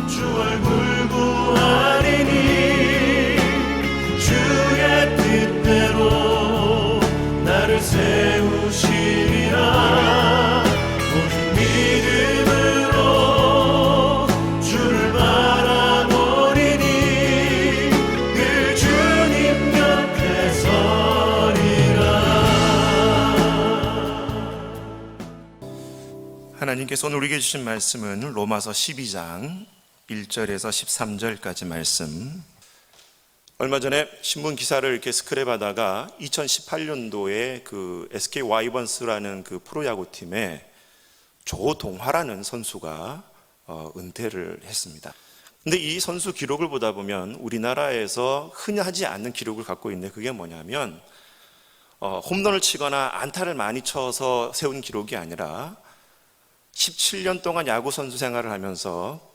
주 얼굴 구하리니 주의 뜻대로 나를 세우시리라. 오직 믿음으로 주를 바라보리니 그 주님 곁에 서리라. 하나님께서 오늘 우리에게 주신 말씀은 로마서 12장 1절에서 13절까지 말씀. 얼마 전에 신문 기사를 이렇게 스크랩하다가 2018년도에 그 SK 와이번스라는 그 프로야구팀에 조동화라는 선수가 은퇴를 했습니다. 근데 이 선수 기록을 보다 보면 우리나라에서 흔히 하지 않는 기록을 갖고 있는데, 그게 뭐냐면 홈런을 치거나 안타를 많이 쳐서 세운 기록이 아니라 17년 동안 야구 선수 생활을 하면서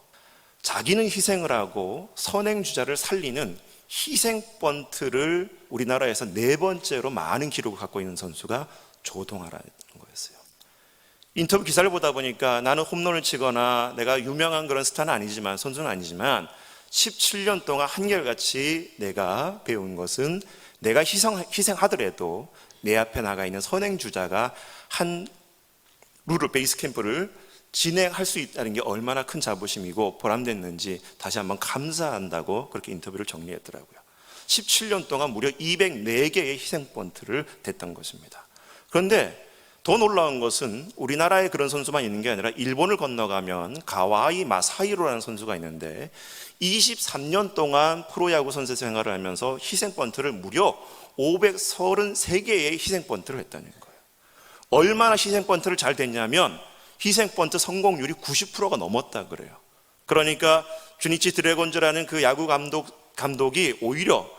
자기는 희생을 하고 선행주자를 살리는 희생 번트를 우리나라에서 4번째로 많은 기록을 갖고 있는 선수가 조동화라는 거였어요. 인터뷰 기사를 보다 보니까 나는 홈런을 치거나 내가 유명한 그런 스타는 아니지만, 선수는 아니지만 17년 동안 한결같이 내가 배운 것은 내가 희생하더라도 내 앞에 나가 있는 선행주자가 한 룰을, 베이스 캠프를 진행할 수 있다는 게 얼마나 큰 자부심이고 보람됐는지 다시 한번 감사한다고 그렇게 인터뷰를 정리했더라고요. 17년 동안 무려 204개의 희생 번트를 댔던 것입니다. 그런데 더 놀라운 것은 우리나라에 그런 선수만 있는 게 아니라 일본을 건너가면 가와이 마사히로라는 선수가 있는데 23년 동안 프로야구 선수 생활을 하면서 희생 번트를 무려 533개의 희생 번트를 했다는 거예요. 얼마나 희생 번트를 잘 댔냐면 희생 번트 성공률이 90%가 넘었다 그래요. 그러니까 주니치 드래곤즈라는 그 야구 감독이 오히려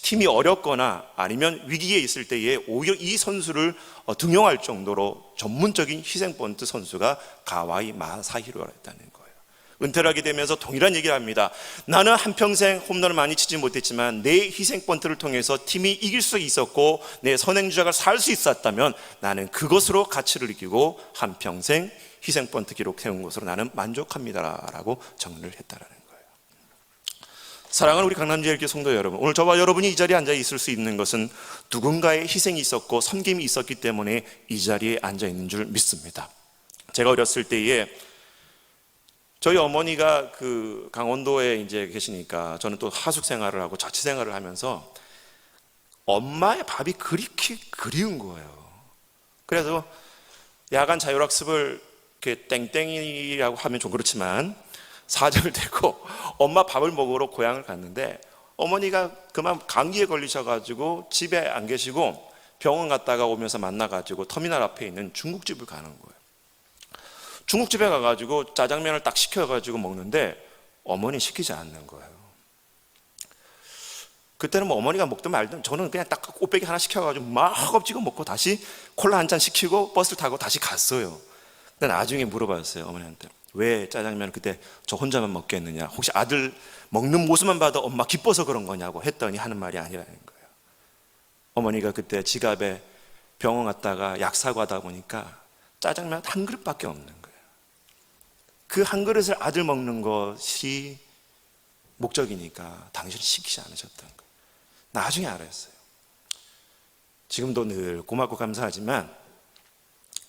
팀이 어렵거나 아니면 위기에 있을 때에 오히려 이 선수를 등용할 정도로 전문적인 희생 번트 선수가 가와이 마사히로였다는 거예요. 은퇴를 하게 되면서 동일한 얘기를 합니다. 나는 한평생 홈런을 많이 치지 못했지만 내 희생 번트를 통해서 팀이 이길 수 있었고 내 선행주자가 살 수 있었다면 나는 그것으로 가치를 느끼고 한평생 희생 번트 기록 세운 것으로 나는 만족합니다라고 정리를 했다라는 거예요. 사랑하는 우리 강남제일교회 성도 여러분, 오늘 저와 여러분이 이 자리에 앉아 있을 수 있는 것은 누군가의 희생이 있었고 섬김이 있었기 때문에 이 자리에 앉아 있는 줄 믿습니다. 제가 어렸을 때에 저희 어머니가 그 강원도에 이제 계시니까 저는 또 하숙 생활을 하고 자취 생활을 하면서 엄마의 밥이 그렇게 그리운 거예요. 그래서 야간 자율학습을 이렇게 땡땡이라고 하면 좀 그렇지만 사정을 대고 엄마 밥을 먹으러 고향을 갔는데 어머니가 그만 감기에 걸리셔가지고 집에 안 계시고 병원 갔다가 오면서 만나가지고 터미널 앞에 있는 중국집을 가는 거예요. 중국집에 가가지고 짜장면을 딱 시켜가지고 먹는데 어머니 시키지 않는 거예요. 그때는 뭐 어머니가 먹든 말든 저는 그냥 딱 꽃배기 하나 시켜가지고 막 허겁지겁 먹고 다시 콜라 한 잔 시키고 버스를 타고 다시 갔어요. 근데 나중에 물어봤어요, 어머니한테. 왜 짜장면 그때 저 혼자만 먹겠느냐, 혹시 아들 먹는 모습만 봐도 엄마 기뻐서 그런 거냐고 했더니 하는 말이 아니라는 거예요. 어머니가 그때 지갑에 병원 갔다가 약 사고 하다 보니까 짜장면 한 그릇밖에 없는 거예요. 그 한 그릇을 아들 먹는 것이 목적이니까 당신을 시키지 않으셨던 거예요. 나중에 알았어요. 지금도 늘 고맙고 감사하지만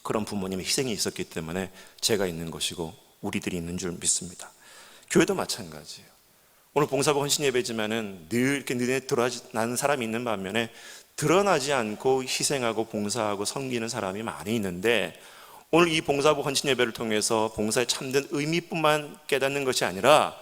그런 부모님의 희생이 있었기 때문에 제가 있는 것이고 우리들이 있는 줄 믿습니다. 교회도 마찬가지예요. 오늘 봉사부 헌신 예배지만은 늘 이렇게 눈에 드러나는 사람이 있는 반면에 드러나지 않고 희생하고 봉사하고 섬기는 사람이 많이 있는데, 오늘 이 봉사부 헌신 예배를 통해서 봉사의 참된 의미뿐만 깨닫는 것이 아니라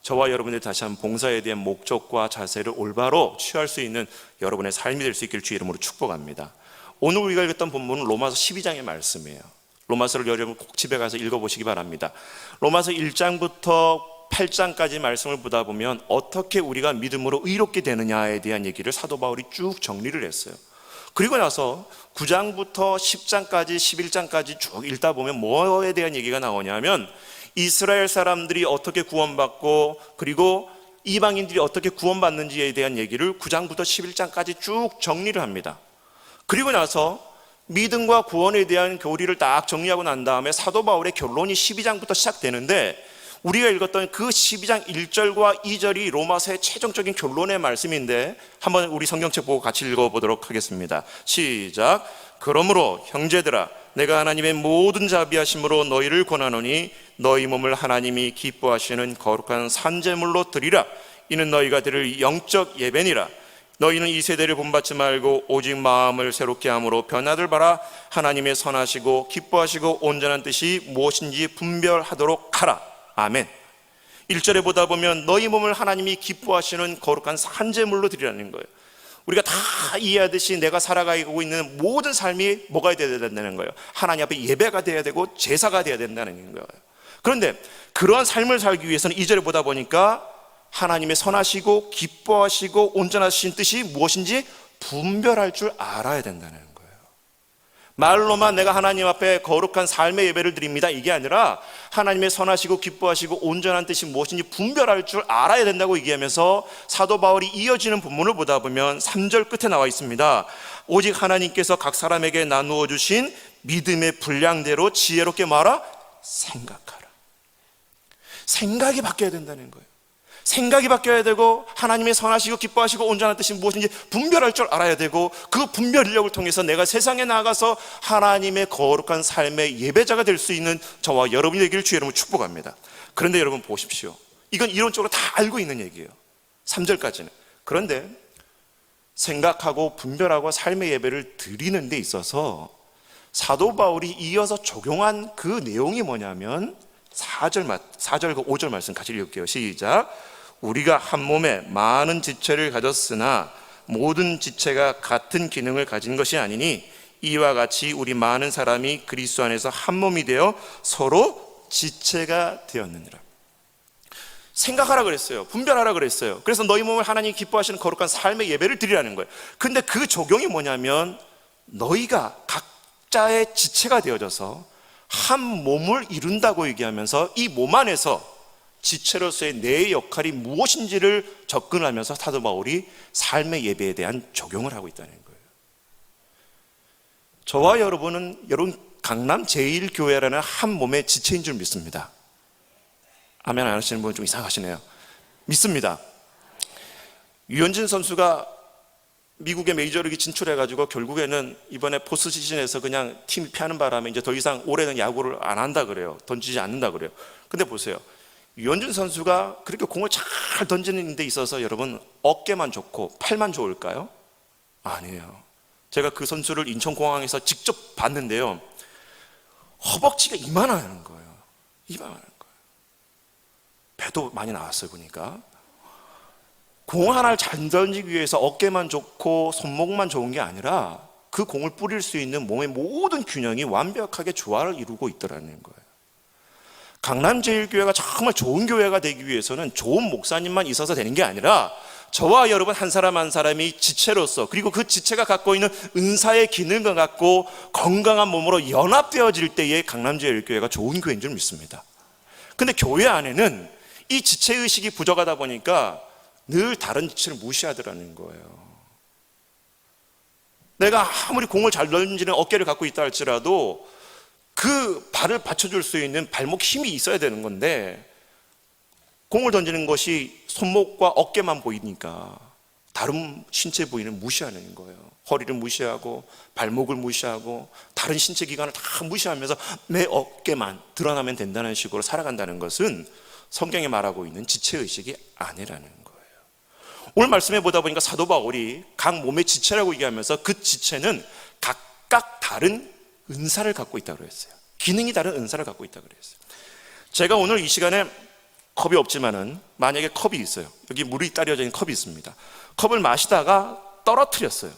저와 여러분들이 다시 한번 봉사에 대한 목적과 자세를 올바로 취할 수 있는 여러분의 삶이 될 수 있기를 주의 이름으로 축복합니다. 오늘 우리가 읽었던 본문은 로마서 12장의 말씀이에요. 로마서를 여러분 꼭 집에 가서 읽어보시기 바랍니다. 로마서 1장부터 8장까지 말씀을 보다 보면 어떻게 우리가 믿음으로 의롭게 되느냐에 대한 얘기를 사도 바울이 쭉 정리를 했어요. 그리고 나서 9장부터 10장까지 11장까지 쭉 읽다 보면 뭐에 대한 얘기가 나오냐면 이스라엘 사람들이 어떻게 구원받고 그리고 이방인들이 어떻게 구원받는지에 대한 얘기를 9장부터 11장까지 쭉 정리를 합니다. 그리고 나서 믿음과 구원에 대한 교리를 딱 정리하고 난 다음에 사도 바울의 결론이 12장부터 시작되는데, 우리가 읽었던 그 12장 1절과 2절이 로마서의 최종적인 결론의 말씀인데, 한번 우리 성경책 보고 같이 읽어보도록 하겠습니다. 시작. 그러므로 형제들아, 내가 하나님의 모든 자비하심으로 너희를 권하노니 너희 몸을 하나님이 기뻐하시는 거룩한 산제물로 드리라. 이는 너희가 드릴 영적 예배니라. 너희는 이 세대를 본받지 말고 오직 마음을 새롭게 함으로 변화를 바라 하나님의 선하시고 기뻐하시고 온전한 뜻이 무엇인지 분별하도록 하라. 아멘. 1절에 보다 보면 너희 몸을 하나님이 기뻐하시는 거룩한 산제물로 드리라는 거예요. 우리가 다 이해하듯이 내가 살아가고 있는 모든 삶이 뭐가 되어야 된다는 거예요? 하나님 앞에 예배가 되어야 되고 제사가 되어야 된다는 거예요. 그런데 그러한 삶을 살기 위해서는 2절에 보다 보니까 하나님의 선하시고 기뻐하시고 온전하신 뜻이 무엇인지 분별할 줄 알아야 된다는 거예요. 말로만 내가 하나님 앞에 거룩한 삶의 예배를 드립니다, 이게 아니라 하나님의 선하시고 기뻐하시고 온전한 뜻이 무엇인지 분별할 줄 알아야 된다고 얘기하면서 사도 바울이 이어지는 본문을 보다 보면 3절 끝에 나와 있습니다. 오직 하나님께서 각 사람에게 나누어 주신 믿음의 분량대로 지혜롭게 말하 생각하라. 생각이 바뀌어야 된다는 거예요. 생각이 바뀌어야 되고 하나님의 선하시고 기뻐하시고 온전한 뜻이 무엇인지 분별할 줄 알아야 되고, 그 분별력을 통해서 내가 세상에 나가서 하나님의 거룩한 삶의 예배자가 될 수 있는 저와 여러분이 되기를 주의 이름으로 축복합니다. 그런데 여러분 보십시오. 이건 이론적으로 다 알고 있는 얘기예요. 3절까지는. 그런데 생각하고 분별하고 삶의 예배를 드리는 데 있어서 사도 바울이 이어서 적용한 그 내용이 뭐냐면 4절과 5절 말씀 같이 읽을게요. 시작. 우리가 한 몸에 많은 지체를 가졌으나 모든 지체가 같은 기능을 가진 것이 아니니 이와 같이 우리 많은 사람이 그리스도 안에서 한 몸이 되어 서로 지체가 되었느니라. 생각하라 그랬어요. 분별하라 그랬어요. 그래서 너희 몸을 하나님 기뻐하시는 거룩한 삶의 예배를 드리라는 거예요. 근데 그 적용이 뭐냐면 너희가 각자의 지체가 되어져서 한 몸을 이룬다고 얘기하면서 이 몸 안에서 지체로서의 내 역할이 무엇인지를 접근하면서 사도 바울이 삶의 예배에 대한 적용을 하고 있다는 거예요. 저와 여러분은 여러분 강남 제1교회라는 한 몸의 지체인 줄 믿습니다. 아멘 안 하시는 분은 좀 이상하시네요. 믿습니다. 유현진 선수가 미국의 메이저리그 진출해가지고 결국에는 이번에 포스트 시즌에서 그냥 팀 피하는 바람에 이제 더 이상 올해는 야구를 안 한다 그래요. 던지지 않는다 그래요. 근데 보세요. 유현진 선수가 그렇게 공을 잘 던지는 데 있어서 여러분 어깨만 좋고 팔만 좋을까요? 아니에요. 제가 그 선수를 인천공항에서 직접 봤는데요. 허벅지가 이만하는 거예요. 이만하는 거예요. 배도 많이 나왔어요 보니까. 공 하나를 잘 던지기 위해서 어깨만 좋고 손목만 좋은 게 아니라 그 공을 뿌릴 수 있는 몸의 모든 균형이 완벽하게 조화를 이루고 있더라는 거예요. 강남제일교회가 정말 좋은 교회가 되기 위해서는 좋은 목사님만 있어서 되는 게 아니라 저와 여러분 한 사람 한 사람이 지체로서, 그리고 그 지체가 갖고 있는 은사의 기능을 갖고 건강한 몸으로 연합되어질 때에 강남제일교회가 좋은 교회인 줄 믿습니다. 근데 교회 안에는 이 지체의식이 부족하다 보니까 늘 다른 지체를 무시하더라는 거예요. 내가 아무리 공을 잘 던지는 어깨를 갖고 있다 할지라도 그 발을 받쳐줄 수 있는 발목 힘이 있어야 되는 건데, 공을 던지는 것이 손목과 어깨만 보이니까 다른 신체 부위는 무시하는 거예요. 허리를 무시하고 발목을 무시하고 다른 신체 기관을 다 무시하면서 내 어깨만 드러나면 된다는 식으로 살아간다는 것은 성경이 말하고 있는 지체의식이 아니라는 거예요. 오늘 말씀해 보다 보니까 사도 바울이 각 몸의 지체라고 얘기하면서 그 지체는 각각 다른 은사를 갖고 있다고 했어요. 기능이 다른 은사를 갖고 있다고 그랬어요. 제가 오늘 이 시간에 컵이 없지만은 만약에 컵이 있어요. 여기 물이 따려져 있는 컵이 있습니다. 컵을 마시다가 떨어뜨렸어요.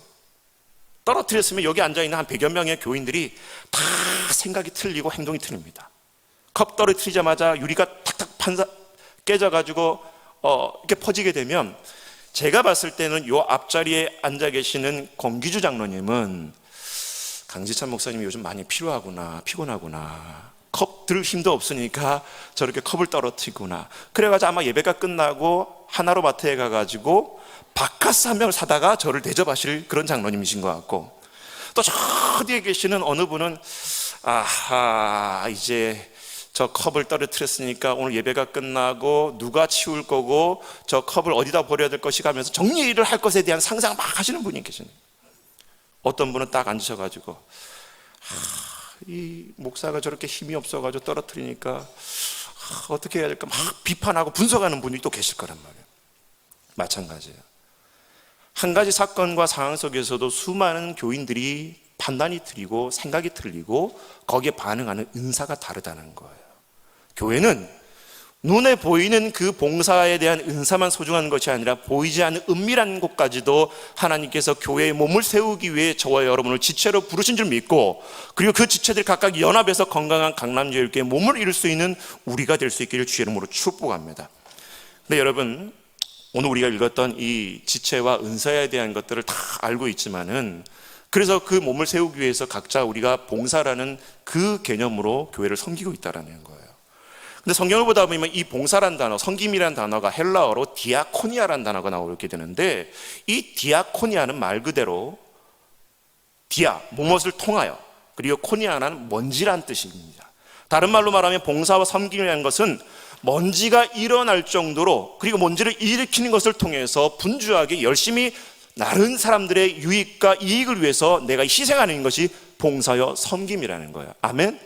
떨어뜨렸으면 여기 앉아있는 한 100여 명의 교인들이 다 생각이 틀리고 행동이 틀립니다. 컵 떨어뜨리자마자 유리가 탁탁 깨져가지고 이렇게 퍼지게 되면, 제가 봤을 때는 요 앞자리에 앉아 계시는 권기주 장로님은 강지찬 목사님이 요즘 많이 피곤하구나. 컵 들 힘도 없으니까 저렇게 컵을 떨어뜨리구나. 그래가지고 아마 예배가 끝나고 하나로 마트에 가가지고 바카스 한 병을 사다가 저를 대접하실 그런 장로님이신 것 같고, 또 저 뒤에 계시는 어느 분은 아하, 이제 저 컵을 떨어뜨렸으니까 오늘 예배가 끝나고 누가 치울 거고 저 컵을 어디다 버려야 될 것이 가면서 정리를 할 것에 대한 상상을 막 하시는 분이 계시네요. 어떤 분은 딱 앉으셔가지고 이 목사가 저렇게 힘이 없어가지고 떨어뜨리니까 어떻게 해야 될까 막 비판하고 분석하는 분이 또 계실 거란 말이에요. 마찬가지예요. 한 가지 사건과 상황 속에서도 수많은 교인들이 판단이 틀리고 생각이 틀리고 거기에 반응하는 은사가 다르다는 거예요. 교회는 눈에 보이는 그 봉사에 대한 은사만 소중한 것이 아니라 보이지 않는 은밀한 곳까지도 하나님께서 교회의 몸을 세우기 위해 저와 여러분을 지체로 부르신 줄 믿고, 그리고 그 지체들이 각각 연합해서 건강한 강남제일교회 몸을 이룰 수 있는 우리가 될 수 있기를 주의 이름으로 축복합니다. 근데 여러분, 오늘 우리가 읽었던 이 지체와 은사에 대한 것들을 다 알고 있지만은, 그래서 그 몸을 세우기 위해서 각자 우리가 봉사라는 그 개념으로 교회를 섬기고 있다는 거예요. 근데 성경을 보다 보면 이 봉사란 단어, 섬김이란 단어가 헬라어로 디아코니아라는 단어가 나오게 되는데, 이 디아코니아는 말 그대로 디아, 무엇을 통하여, 그리고 코니아는 먼지란 뜻입니다. 다른 말로 말하면 봉사와 섬김이라는 것은 먼지가 일어날 정도로, 그리고 먼지를 일으키는 것을 통해서 분주하게 열심히 다른 사람들의 유익과 이익을 위해서 내가 희생하는 것이 봉사여 섬김이라는 거예요. 아멘.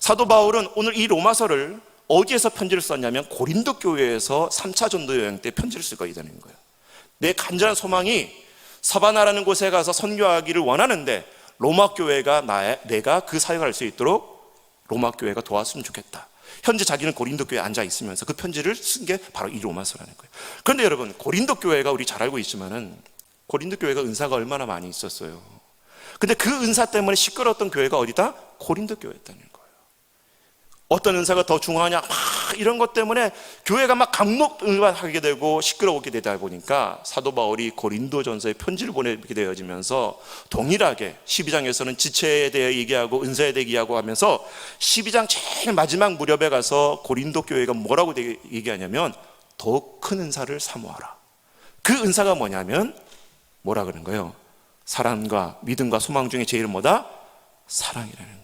사도 바울은 오늘 이 로마서를 어디에서 편지를 썼냐면 고린도 교회에서 3차 전도 여행 때 편지를 쓰게 되는 거예요. 내 간절한 소망이 서바나라는 곳에 가서 선교하기를 원하는데 로마 교회가 내가 그 사역을 할 수 있도록 로마 교회가 도왔으면 좋겠다. 현재 자기는 고린도 교회에 앉아 있으면서 그 편지를 쓴 게 바로 이 로마서라는 거예요. 그런데 여러분, 고린도 교회가 우리 잘 알고 있지만은 고린도 교회가 은사가 얼마나 많이 있었어요. 근데 그 은사 때문에 시끄러웠던 교회가 어디다? 고린도 교회였다는 거예요. 어떤 은사가 더 중요하냐, 막 이런 것 때문에 교회가 막 강목을하게 되고 시끄러웠게 되다 보니까 사도 바울이 고린도전서에 편지를 보내게 되어지면서 동일하게 12장에서는 지체에 대해 얘기하고 은사에 대해 얘기하고 하면서 12장 제일 마지막 무렵에 가서 고린도 교회가 뭐라고 얘기하냐면 더욱 큰 은사를 사모하라. 그 은사가 뭐냐면 뭐라 그러는 거예요? 사랑과 믿음과 소망 중에 제일은 뭐다? 사랑이라는 거예요.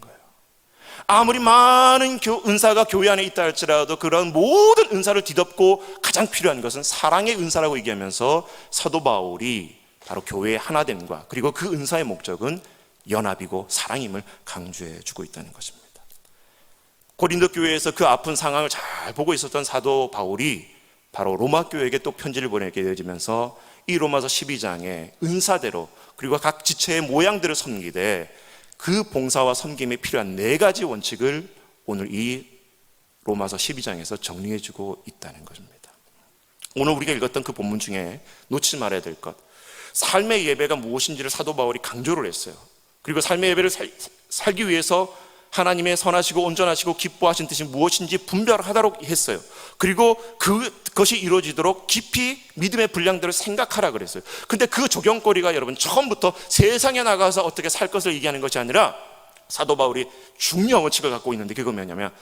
아무리 많은 은사가 교회 안에 있다 할지라도 그런 모든 은사를 뒤덮고 가장 필요한 것은 사랑의 은사라고 얘기하면서 사도 바울이 바로 교회의 하나됨과 그리고 그 은사의 목적은 연합이고 사랑임을 강조해 주고 있다는 것입니다. 고린도 교회에서 그 아픈 상황을 잘 보고 있었던 사도 바울이 바로 로마 교회에게 또 편지를 보내게 되어지면서 이 로마서 12장에 은사대로 그리고 각 지체의 모양들을 섬기되 그 봉사와 섬김에 필요한 4가지 원칙을 오늘 이 로마서 12장에서 정리해 주고 있다는 것입니다. 오늘 우리가 읽었던 그 본문 중에 놓치지 말아야 될 것, 삶의 예배가 무엇인지를 사도 바울이 강조를 했어요. 그리고 삶의 예배를 살기 위해서 하나님의 선하시고 온전하시고 기뻐하신 뜻이 무엇인지 분별하도록 했어요. 그리고 그것이 이루어지도록 깊이 믿음의 분량들을 생각하라 그랬어요. 근데 그 적용거리가 여러분 처음부터 세상에 나가서 어떻게 살 것을 얘기하는 것이 아니라 사도 바울이 중요한 원칙을 갖고 있는데 그게 뭐냐면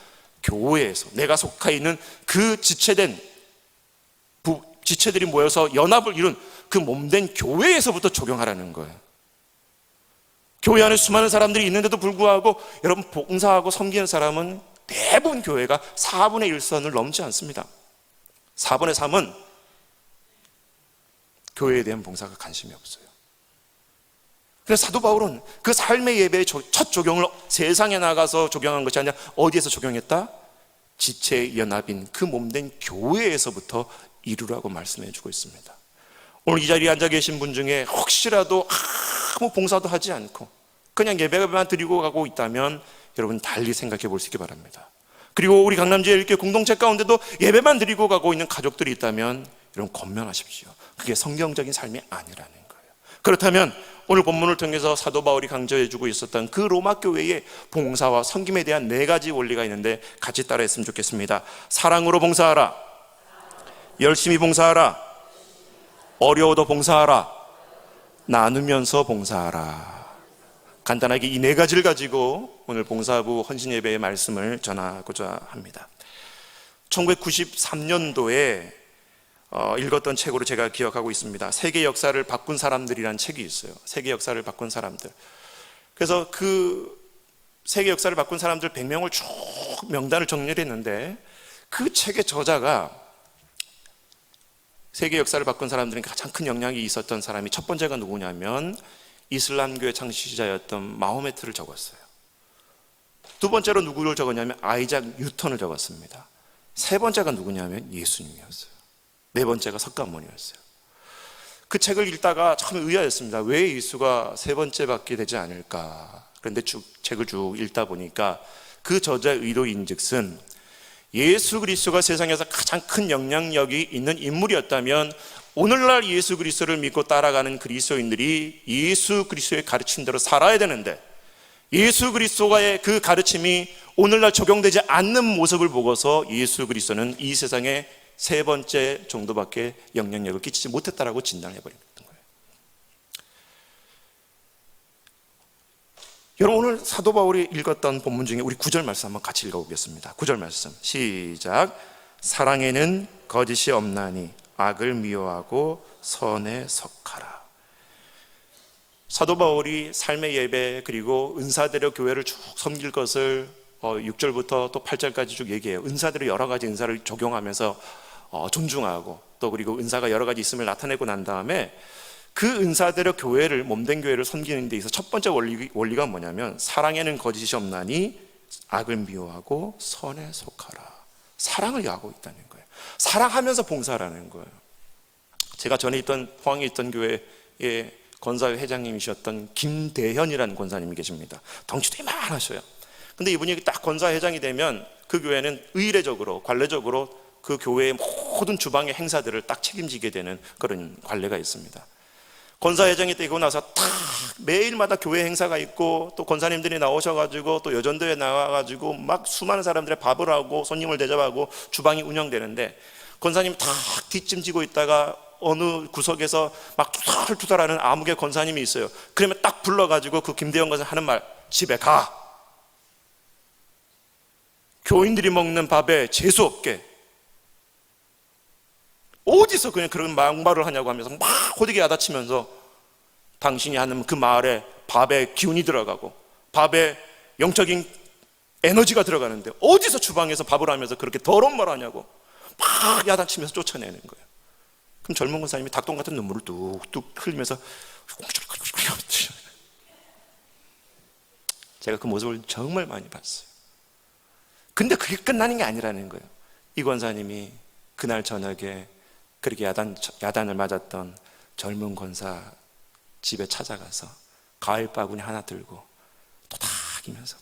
교회에서 내가 속해 있는 그 지체들이 모여서 연합을 이룬 그 몸된 교회에서부터 적용하라는 거예요. 교회 안에 수많은 사람들이 있는데도 불구하고 여러분 봉사하고 섬기는 사람은 대부분 교회가 4분의 1선을 넘지 않습니다. 4분의 3은 교회에 대한 봉사가 관심이 없어요. 그래서 사도 바울은 그 삶의 예배의 첫 적용을 세상에 나가서 적용한 것이 아니라 어디에서 적용했다? 지체의 연합인 그 몸된 교회에서부터 이루라고 말씀해 주고 있습니다. 오늘 이 자리에 앉아 계신 분 중에 혹시라도 아무 봉사도 하지 않고 그냥 예배만 드리고 가고 있다면 여러분 달리 생각해 볼 수 있기 바랍니다. 그리고 우리 강남제일교회 공동체 가운데도 예배만 드리고 가고 있는 가족들이 있다면 여러분 권면하십시오. 그게 성경적인 삶이 아니라는 거예요. 그렇다면 오늘 본문을 통해서 사도 바울이 강조해 주고 있었던 그 로마 교회의 봉사와 섬김에 대한 4가지 원리가 있는데 같이 따라했으면 좋겠습니다. 사랑으로 봉사하라, 열심히 봉사하라, 어려워도 봉사하라, 나누면서 봉사하라. 간단하게 이 4가지를 가지고 오늘 봉사부 헌신예배의 말씀을 전하고자 합니다. 1993년도에 읽었던 책으로 제가 기억하고 있습니다. 세계 역사를 바꾼 사람들이라는 책이 있어요. 세계 역사를 바꾼 사람들. 그래서 그 세계 역사를 바꾼 사람들 100명을 쭉 명단을 정리를 했는데 그 책의 저자가 세계 역사를 바꾼 사람들은 가장 큰 영향이 있었던 사람이 첫 번째가 누구냐면 이슬람교의 창시자였던 마호메트를 적었어요. 두 번째로 누구를 적었냐면 아이작 뉴턴을 적었습니다. 세 번째가 누구냐면 예수님이었어요. 네 번째가 석가모니였어요. 그 책을 읽다가 참 의아했습니다. 왜 예수가 세 번째밖에 되지 않을까? 그런데 책을 쭉 읽다 보니까 그 저자의 의도인즉슨 예수 그리스도가 세상에서 가장 큰 영향력이 있는 인물이었다면 오늘날 예수 그리스도를 믿고 따라가는 그리스도인들이 예수 그리스도의 가르침대로 살아야 되는데 예수 그리스도의 그 가르침이 오늘날 적용되지 않는 모습을 보고서 예수 그리스도는 이 세상에 세 번째 정도밖에 영향력을 끼치지 못했다라고 진단을 해버린 거예요. 여러분, 오늘 사도 바울이 읽었던 본문 중에 우리 9절 말씀 한번 같이 읽어보겠습니다. 9절 말씀 시작. 사랑에는 거짓이 없나니 악을 미워하고 선에 속하라. 사도 바울이 삶의 예배 그리고 은사대로 교회를 쭉 섬길 것을 6절부터 또 8절까지 쭉 얘기해요. 은사대로 여러 가지 은사를 적용하면서 존중하고 또 그리고 은사가 여러 가지 있음을 나타내고 난 다음에 그 은사대로 교회를 몸된 교회를 섬기는 데 있어서 첫 번째 원리가 뭐냐면 사랑에는 거짓이 없나니 악을 미워하고 선에 속하라. 사랑을 요하고 있다는 거예요. 사랑하면서 봉사라는 거예요. 제가 전에 포항에 있던 교회에 권사회 회장님이셨던 김대현이라는 권사님이 계십니다. 덩치도 이만하셔요. 근데 이분이 딱 권사회장이 되면 그 교회는 의례적으로 관례적으로 그 교회의 모든 주방의 행사들을 딱 책임지게 되는 그런 관례가 있습니다. 권사회장이 되고 나서 딱 매일마다 교회 행사가 있고 또 권사님들이 나오셔가지고 또 여전도에 나와가지고 막 수많은 사람들의 밥을 하고 손님을 대접하고 주방이 운영되는데 권사님이 딱 뒷짐지고 있다가 어느 구석에서 막 투덜투덜하는 아무개 권사님이 있어요. 그러면 딱 불러가지고 그 김대영 권사 하는 말, 집에 가. 교인들이 먹는 밥에 재수 없게. 어디서 그냥 그런 막말을 하냐고 하면서 막 호되게 야단치면서 당신이 하는 그 말에 밥에 기운이 들어가고 밥에 영적인 에너지가 들어가는데 어디서 주방에서 밥을 하면서 그렇게 더러운 말 하냐고 막 야단치면서 쫓아내는 거예요. 그럼 젊은 권사님이 닭똥 같은 눈물을 뚝뚝 흘리면서 제가 그 모습을 정말 많이 봤어요. 근데 그게 끝나는 게 아니라는 거예요. 이 권사님이 그날 저녁에 그렇게 야단을 맞았던 젊은 권사 집에 찾아가서 가을 바구니 하나 들고 토닥이면서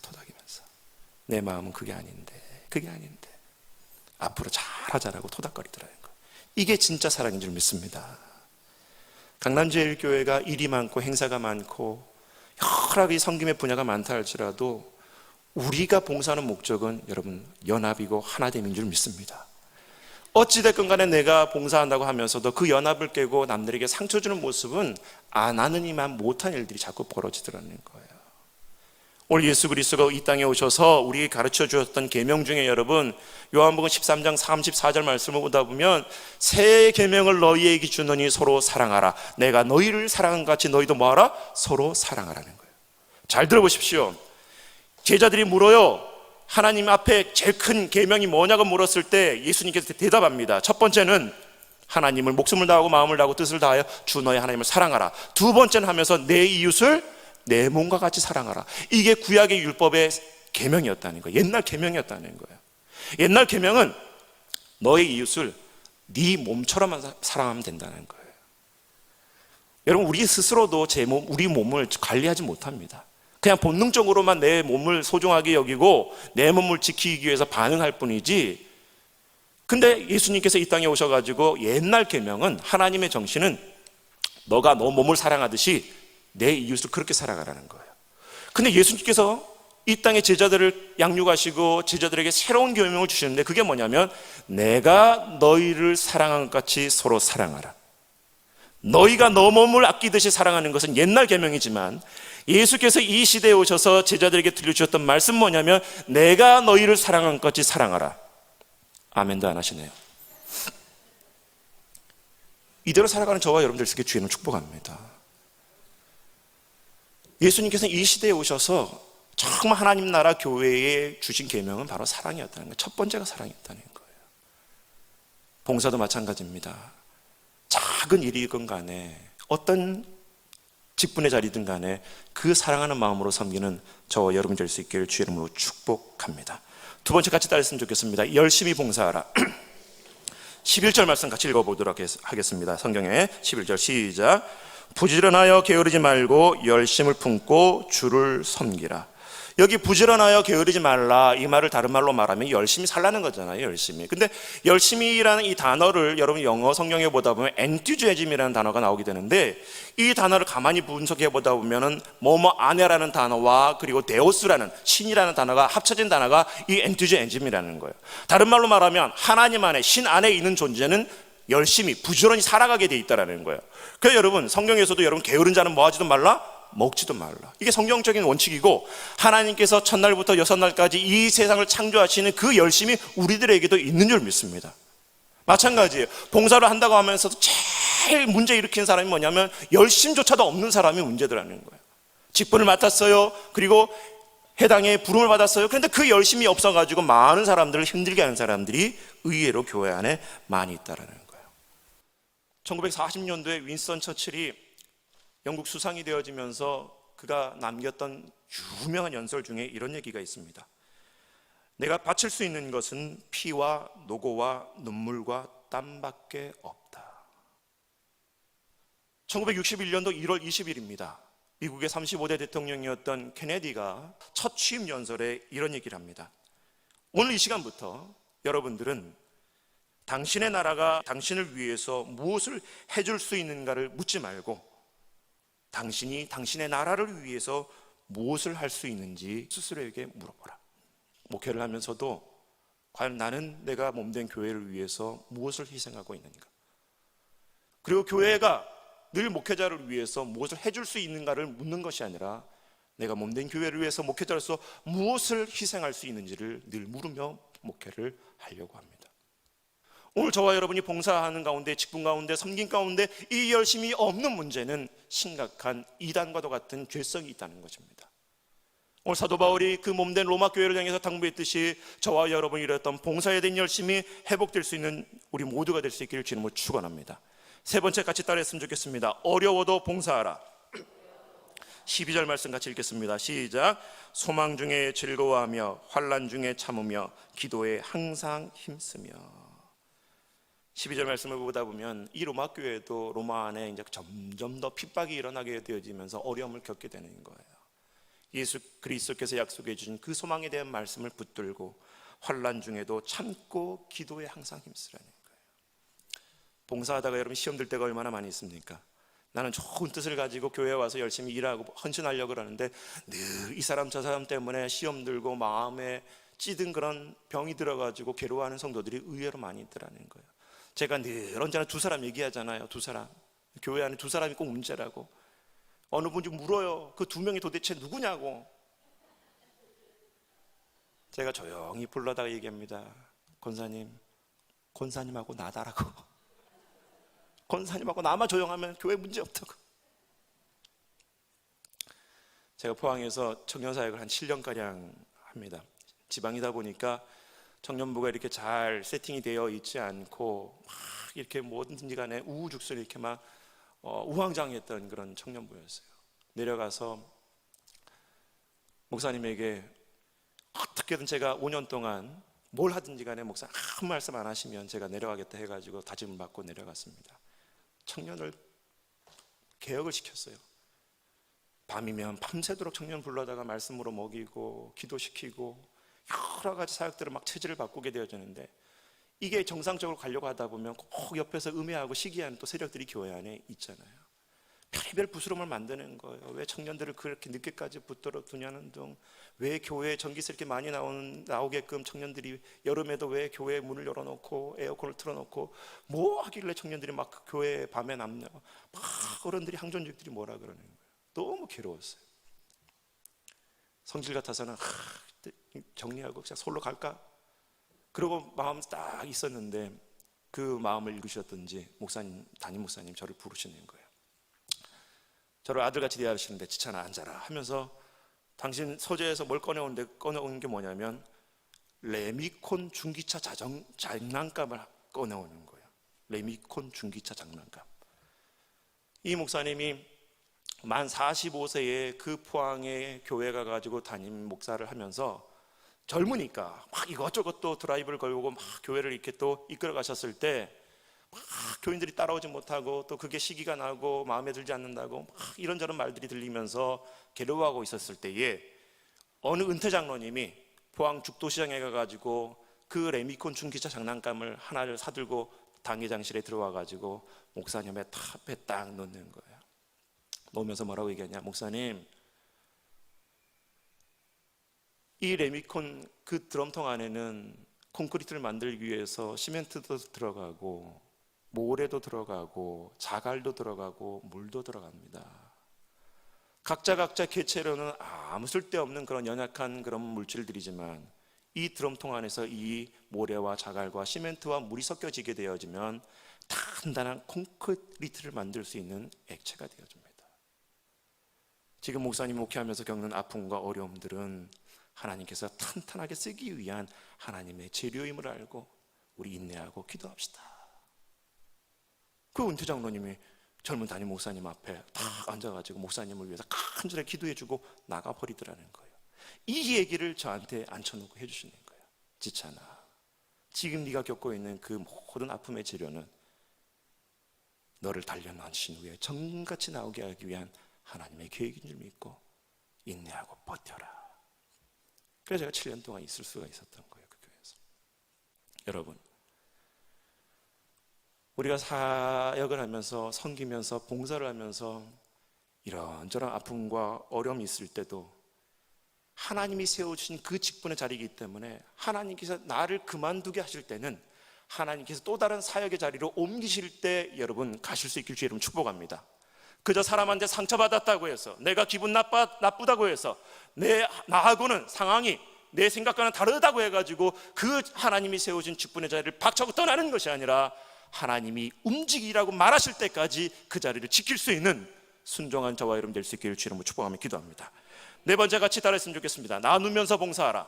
내 마음은 그게 아닌데 앞으로 잘하자라고 토닥거리더라는 거예요. 이게 진짜 사랑인 줄 믿습니다. 강남제일교회가 일이 많고 행사가 많고 여러 가지 섬김의 분야가 많다 할지라도 우리가 봉사하는 목적은 여러분 연합이고 하나됨인 줄 믿습니다. 어찌됐건 간에 내가 봉사한다고 하면서도 그 연합을 깨고 남들에게 상처 주는 모습은 안 하는 이만 못한 일들이 자꾸 벌어지더라는 거예요. 오늘 예수 그리스도가 이 땅에 오셔서 우리에게 가르쳐 주셨던 계명 중에 여러분 요한복음 13장 34절 말씀을 보다 보면 새 계명을 너희에게 주노니 서로 사랑하라. 내가 너희를 사랑한 같이 너희도 뭐하라? 서로 사랑하라는 거예요. 잘 들어보십시오. 제자들이 물어요. 하나님 앞에 제일 큰 계명이 뭐냐고 물었을 때 예수님께서 대답합니다. 첫 번째는 하나님을 목숨을 다하고 마음을 다하고 뜻을 다하여 주 너의 하나님을 사랑하라. 두 번째는 하면서 내 이웃을 내 몸과 같이 사랑하라. 이게 구약의 율법의 계명이었다는 거예요. 옛날 계명이었다는 거예요. 옛날 계명은 너의 이웃을 네 몸처럼 사랑하면 된다는 거예요. 여러분 우리 스스로도 우리 몸을 관리하지 못합니다. 그냥 본능적으로만 내 몸을 소중하게 여기고 내 몸을 지키기 위해서 반응할 뿐이지. 근데 예수님께서 이 땅에 오셔가지고 옛날 계명은 하나님의 정신은 너가 너 몸을 사랑하듯이 내 이웃을 그렇게 사랑하라는 거예요. 근데 예수님께서 이 땅에 제자들을 양육하시고 제자들에게 새로운 계명을 주시는데 그게 뭐냐면 내가 너희를 사랑한 것 같이 서로 사랑하라. 너희가 너 몸을 아끼듯이 사랑하는 것은 옛날 계명이지만 예수께서 이 시대에 오셔서 제자들에게 들려주셨던 말씀 뭐냐면 내가 너희를 사랑한 것 같이 사랑하라. 아멘도 안 하시네요. 이대로 살아가는 저와 여러분들 있게 주님을 축복합니다. 예수님께서는 이 시대에 오셔서 정말 하나님 나라 교회에 주신 계명은 바로 사랑이었다는 거예요. 첫 번째가 사랑이었다는 거예요. 봉사도 마찬가지입니다. 작은 일이건 간에 어떤 직분의 자리든 간에 그 사랑하는 마음으로 섬기는 저와 여러분 될 수 있기를 주의 이름으로 축복합니다. 두 번째 같이 따르셨으면 좋겠습니다. 열심히 봉사하라. 11절 말씀 같이 읽어보도록 하겠습니다. 성경에 11절 시작. 부지런하여 게으르지 말고 열심을 품고 주를 섬기라. 여기 부지런하여 게으르지 말라, 이 말을 다른 말로 말하면 열심히 살라는 거잖아요. 열심히. 근데 열심히라는 이 단어를 여러분 영어 성경에 보다 보면 enthusiasm이라는 단어가 나오게 되는데, 이 단어를 가만히 분석해 보다 보면은 뭐뭐 아내라는 단어와 그리고 데오스라는 신이라는 단어가 합쳐진 단어가 이 enthusiasm이라는 거예요. 다른 말로 말하면 하나님 안에, 신 안에 있는 존재는 열심히 부지런히 살아가게 돼 있다라는 거예요. 그래서 여러분 성경에서도 여러분 게으른 자는 뭐 하지도 말라? 먹지도 말라. 이게 성경적인 원칙이고, 하나님께서 첫날부터 여섯날까지 이 세상을 창조하시는 그 열심이 우리들에게도 있는 줄 믿습니다. 마찬가지예요. 봉사를 한다고 하면서도 제일 문제 일으키는 사람이 뭐냐면 열심조차도 없는 사람이 문제더라는 거예요. 직분을 맡았어요. 그리고 해당에 부름을 받았어요. 그런데 그 열심이 없어가지고 많은 사람들을 힘들게 하는 사람들이 의외로 교회 안에 많이 있다는 거예요. 1940년도에 윈스턴 처칠이 영국 수상이 되어지면서 그가 남겼던 유명한 연설 중에 이런 얘기가 있습니다. 내가 바칠 수 있는 것은 피와 노고와 눈물과 땀밖에 없다. 1961년도 1월 20일입니다. 미국의 35대 대통령이었던 케네디가 첫 취임 연설에 이런 얘기를 합니다. 오늘 이 시간부터 여러분들은 당신의 나라가 당신을 위해서 무엇을 해줄 수 있는가를 묻지 말고, 당신이 당신의 나라를 위해서 무엇을 할 수 있는지 스스로에게 물어보라. 목회를 하면서도 과연 나는 내가 몸된 교회를 위해서 무엇을 희생하고 있는가, 그리고 교회가 늘 목회자를 위해서 무엇을 해줄 수 있는가를 묻는 것이 아니라 내가 몸된 교회를 위해서 목회자로서 무엇을 희생할 수 있는지를 늘 물으며 목회를 하려고 합니다. 오늘 저와 여러분이 봉사하는 가운데, 직분 가운데, 섬긴 가운데 이 열심이 없는 문제는 심각한 이단과도 같은 죄성이 있다는 것입니다. 오늘 사도 바울이 그 몸된 로마 교회를 향해서 당부했듯이 저와 여러분이 이뤘던 봉사에 대한 열심이 회복될 수 있는 우리 모두가 될 수 있기를 주님으로 축원합니다. 세 번째 같이 따라했으면 좋겠습니다. 어려워도 봉사하라. 12절 말씀 같이 읽겠습니다. 시작. 소망 중에 즐거워하며 환난 중에 참으며 기도에 항상 힘쓰며. 12절 말씀을 보다 보면 이 로마 교회도 로마 안에 이제 점점 더 핍박이 일어나게 되어지면서 어려움을 겪게 되는 거예요. 예수 그리스도께서 약속해 주신 그 소망에 대한 말씀을 붙들고 환난 중에도 참고 기도에 항상 힘쓰라는 거예요. 봉사하다가 여러분 시험 들 때가 얼마나 많이 있습니까? 나는 좋은 뜻을 가지고 교회에 와서 열심히 일하고 헌신하려고 그러는데 늘 이 사람 저 사람 때문에 시험 들고 마음에 찌든 그런 병이 들어가지고 괴로워하는 성도들이 의외로 많이 있더라는 거예요. 제가 늘 언제나 두 사람 얘기하잖아요. 두 사람. 교회 안에 두 사람이 꼭 문제라고. 어느 분이 물어요. 그 두 명이 도대체 누구냐고. 제가 조용히 불러다가 얘기합니다. 권사님하고 나다라고. 권사님하고 나만 조용하면 교회 문제 없다고. 제가 포항에서 청년사역을 한 7년가량 합니다. 지방이다 보니까 청년부가 이렇게 잘 세팅이 되어 있지 않고 막 이렇게 뭐든지 간에 우후죽순 이렇게 막 우왕좌왕했던 그런 청년부였어요. 내려가서 목사님에게 어떻게든 제가 5년 동안 뭘 하든지 간에 목사 아무 말씀 안 하시면 제가 내려가겠다 해가지고 다짐을 받고 내려갔습니다. 청년을 개혁을 시켰어요. 밤이면 밤새도록 청년 불러다가 말씀으로 먹이고 기도시키고 여러 가지 사역들을 막 체질을 바꾸게 되어지는데, 이게 정상적으로 가려고 하다 보면 꼭 옆에서 음해하고 시기하는 또 세력들이 교회 안에 있잖아요. 별의별 부스럼을 만드는 거예요. 왜 청년들을 그렇게 늦게까지 붙들어 두냐는 등, 왜 교회에 전기세 이렇게 많이 나오게끔 청년들이 여름에도 왜 교회 문을 열어놓고 에어컨을 틀어놓고 뭐 하길래 청년들이 막 교회 밤에 남냐, 막 어른들이 항존직들이 뭐라 그러는 거예요. 너무 괴로웠어요. 성질 같아서는 정리하고 그냥 솔로 갈까? 그러고 마음 딱 있었는데 그 마음을 읽으셨던지 담임 목사님 저를 부르시는 거예요. 저를 아들같이 대하시는데 지찬아 앉아라 하면서 당신 서재에서 뭘 꺼내오는 게 뭐냐면 레미콘 중기차 장난감을 꺼내오는 거예요. 레미콘 중기차 장난감. 이 목사님이 만 45세에 그 포항에 교회 가가지고 담임 목사를 하면서 젊으니까 막 이것저것 또 드라이브를 걸고 막 교회를 이렇게 또 이끌어 가셨을 때 막 교인들이 따라오지 못하고 또 그게 시기가 나고 마음에 들지 않는다고 막 이런저런 말들이 들리면서 괴로워하고 있었을 때에 어느 은퇴 장로님이 포항 죽도시장에 가가지고 그 레미콘 중기차 장난감을 하나를 사들고 당회장실에 들어와가지고 목사님의 탑에 딱 놓는 거예요. 놓으면서 뭐라고 얘기하냐, 목사님 이 레미콘 그 드럼통 안에는 콘크리트를 만들기 위해서 시멘트도 들어가고 모래도 들어가고 자갈도 들어가고 물도 들어갑니다. 각자 개체로는 아무 쓸데없는 그런 연약한 그런 물질들이지만 이 드럼통 안에서 이 모래와 자갈과 시멘트와 물이 섞여지게 되어지면 단단한 콘크리트를 만들 수 있는 액체가 되어집니다. 지금 목사님 목회하면서 겪는 아픔과 어려움들은 하나님께서 탄탄하게 쓰기 위한 하나님의 재료임을 알고 우리 인내하고 기도합시다. 그 은퇴 장로님이 젊은 담임 목사님 앞에 딱 앉아가지고 목사님을 위해서 간절히 기도해주고 나가버리더라는 거예요. 이 얘기를 저한테 앉혀놓고 해주시는 거예요. 지찬아, 지금 네가 겪고 있는 그 모든 아픔의 재료는 너를 단련하신 후에 정같이 나오게 하기 위한 하나님의 계획인 줄 믿고 인내하고 버텨라. 그래서 제가 7년 동안 있을 수가 있었던 거예요, 그 교회에서. 여러분, 우리가 사역을 하면서 섬기면서 봉사를 하면서 이런저런 아픔과 어려움이 있을 때도 하나님이 세워주신 그 직분의 자리이기 때문에 하나님께서 나를 그만두게 하실 때는 하나님께서 또 다른 사역의 자리로 옮기실 때 여러분 가실 수 있길 주 여러분 축복합니다. 그저 사람한테 상처받았다고 해서 내가 기분 나쁘다고 해서 나하고는 상황이 내 생각과는 다르다고 해가지고 그 하나님이 세워준 직분의 자리를 박차고 떠나는 것이 아니라 하나님이 움직이라고 말하실 때까지 그 자리를 지킬 수 있는 순종한 저와 여러분 될 수 있기를 주 이름으로 축복하며 기도합니다. 네 번째 같이 따라했으면 좋겠습니다. 나누면서 봉사하라.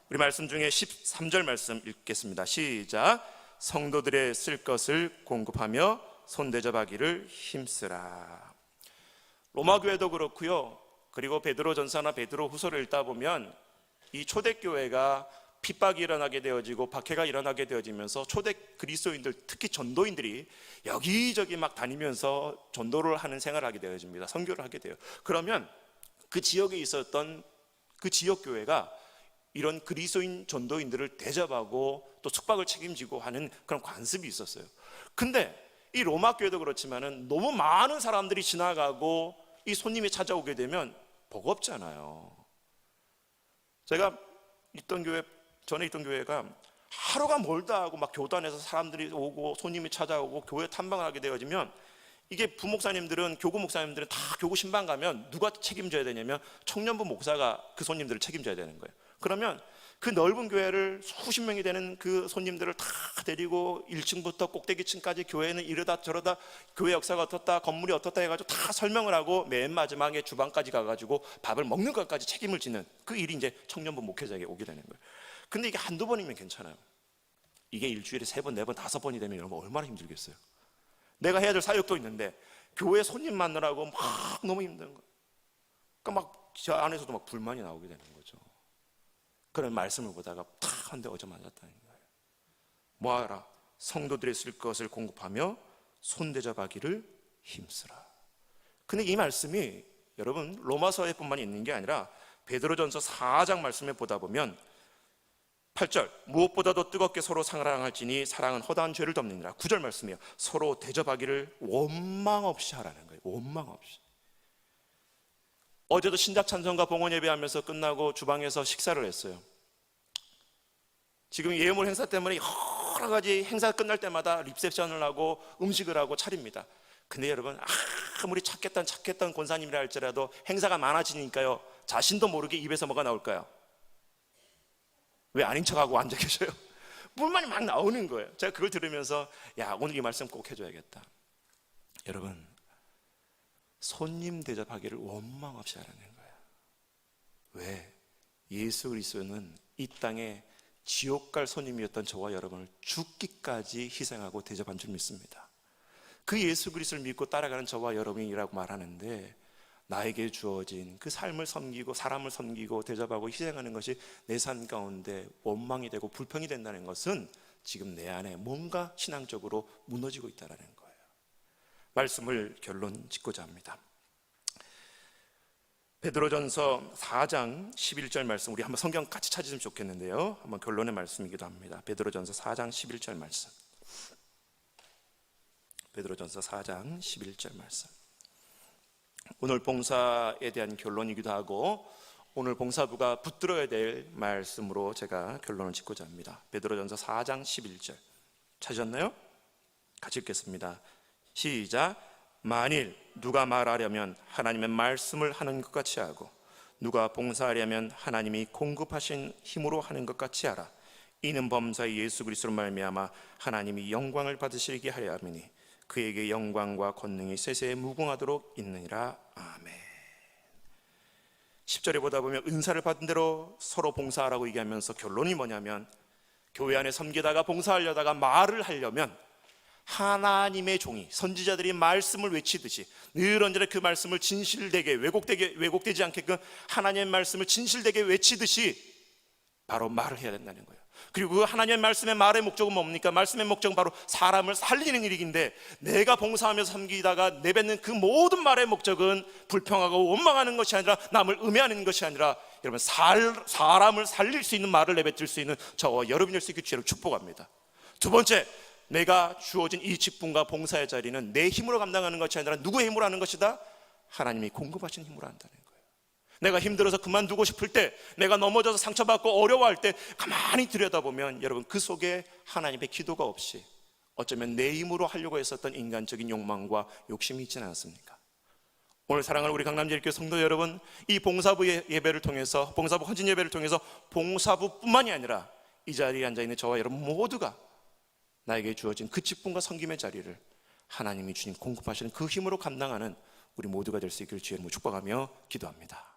우리 말씀 중에 13절 말씀 읽겠습니다. 시작. 성도들의 쓸 것을 공급하며 손대접하기를 힘쓰라. 로마 교회도 그렇고요. 그리고 베드로 전서나 베드로 후서를 읽다 보면 이 초대교회가 핍박이 일어나게 되어지고 박해가 일어나게 되어지면서 초대 그리스도인들, 특히 전도인들이 여기저기 막 다니면서 전도를 하는 생활을 하게 되어집니다. 선교를 하게 돼요. 그러면 그 지역에 있었던 그 지역 교회가 이런 그리스도인 전도인들을 대접하고 또 숙박을 책임지고 하는 그런 관습이 있었어요. 근데 이 로마 교회도 그렇지만은 너무 많은 사람들이 지나가고 이 손님이 찾아오게 되면 버겁잖아요. 제가 전에 있던 교회가 하루가 멀다 하고 막 교단에서 사람들이 오고 손님이 찾아오고 교회 탐방을 하게 되어지면 이게 부목사님들은, 교구 목사님들은 다 교구 신방 가면 누가 책임져야 되냐면 청년부 목사가 그 손님들을 책임져야 되는 거예요. 그러면 그 넓은 교회를 수십 명이 되는 그 손님들을 다 데리고 1층부터 꼭대기층까지 교회는 이러다 저러다 교회 역사가 어떻다 건물이 어떻다 해가지고 다 설명을 하고 맨 마지막에 주방까지 가가지고 밥을 먹는 것까지 책임을 지는 그 일이 이제 청년부 목회자에게 오게 되는 거예요. 근데 이게 한두 번이면 괜찮아요. 이게 일주일에 3번, 4번, 5번이 되면 여러분 얼마나 힘들겠어요. 내가 해야 될 사역도 있는데 교회 손님 만나라고 막 너무 힘든 거예요. 그러니까 막 저 안에서도 막 불만이 나오게 되는 거죠. 그런 말씀을 보다가 탁 한 대 어져 맞았다는 거예요. 뭐하라? 성도들의 쓸 것을 공급하며 손대접하기를 힘쓰라. 근데 이 말씀이 여러분 로마서에 뿐만 있는 게 아니라 베드로전서 4장 말씀에 보다 보면 8절 무엇보다도 뜨겁게 서로 사랑할지니 사랑은 허다한 죄를 덮느니라. 9절 말씀이에요. 서로 대접하기를 원망 없이 하라는 거예요. 원망 없이. 어제도 신작 찬송가 봉헌 예배하면서 끝나고 주방에서 식사를 했어요. 지금 예물 행사 때문에 여러 가지 행사 끝날 때마다 리셉션을 하고 음식을 하고 차립니다. 근데 여러분 아무리 착했던 권사님이라 할지라도 행사가 많아지니까요 자신도 모르게 입에서 뭐가 나올까요? 왜 아닌 척하고 앉아 계셔요? 불만이 막 나오는 거예요. 제가 그걸 들으면서 야 오늘 이 말씀 꼭 해줘야겠다. 여러분 손님 대접하기를 원망 없이 하라는 거예요. 왜? 예수 그리스도는 이 땅에 지옥 갈 손님이었던 저와 여러분을 죽기까지 희생하고 대접한 줄 믿습니다. 그 예수 그리스도를 믿고 따라가는 저와 여러분이라고 말하는데, 나에게 주어진 그 삶을 섬기고 사람을 섬기고 대접하고 희생하는 것이 내 삶 가운데 원망이 되고 불평이 된다는 것은 지금 내 안에 뭔가 신앙적으로 무너지고 있다는 거예요. 말씀을 결론 짓고자 합니다. 베드로전서 4장 11절 말씀, 우리 한번 성경 같이 찾으시면 좋겠는데요, 한번 결론의 말씀이기도 합니다. 베드로전서 4장 11절 말씀. 베드로전서 4장 11절 말씀. 오늘 봉사에 대한 결론이기도 하고 오늘 봉사부가 붙들어야 될 말씀으로 제가 결론을 짓고자 합니다. 베드로전서 4장 11절 찾으셨나요? 같이 읽겠습니다. 시작. 만일 누가 말하려면 하나님의 말씀을 하는 것 같이 하고 누가 봉사하려면 하나님이 공급하신 힘으로 하는 것 같이 하라. 이는 범사의 예수 그리스도로 말미암아 하나님이 영광을 받으시게 하려 함이니 그에게 영광과 권능이 세세에 무궁하도록 있느니라. 아멘. 10절에 보다 보면 은사를 받은 대로 서로 봉사하라고 얘기하면서 결론이 뭐냐면, 교회 안에 섬기다가 봉사하려다가 말을 하려면 하나님의 종이 선지자들이 말씀을 외치듯이 늘 언제나 그 말씀을 진실되게 왜곡되지 않게끔 하나님의 말씀을 진실되게 외치듯이 바로 말을 해야 된다는 거예요. 그리고 그 하나님의 말씀의 말의 목적은 뭡니까? 말씀의 목적은 바로 사람을 살리는 일인데, 내가 봉사하면서 섬기다가 내뱉는 그 모든 말의 목적은 불평하고 원망하는 것이 아니라 남을 음해하는 것이 아니라 여러분 사람을 살릴 수 있는 말을 내뱉을 수 있는 저와 여러분이 될 수 있기를 주로 축복합니다. 두 번째, 내가 주어진 이 직분과 봉사의 자리는 내 힘으로 감당하는 것이 아니라 누구의 힘으로 하는 것이다? 하나님이 공급하신 힘으로 한다는 거예요. 내가 힘들어서 그만두고 싶을 때, 내가 넘어져서 상처받고 어려워할 때 가만히 들여다보면 여러분 그 속에 하나님의 기도가 없이 어쩌면 내 힘으로 하려고 했었던 인간적인 욕망과 욕심이 있지는 않습니까? 오늘 사랑하는 우리 강남제일교회 성도 여러분, 이 봉사부 예배를 통해서, 봉사부 헌신 예배를 통해서 봉사부뿐만이 아니라 이 자리에 앉아있는 저와 여러분 모두가 나에게 주어진 그 직분과 섬김의 자리를 하나님이 주님 공급하시는 그 힘으로 감당하는 우리 모두가 될 수 있기를 주의 이름으로 축복하며 기도합니다.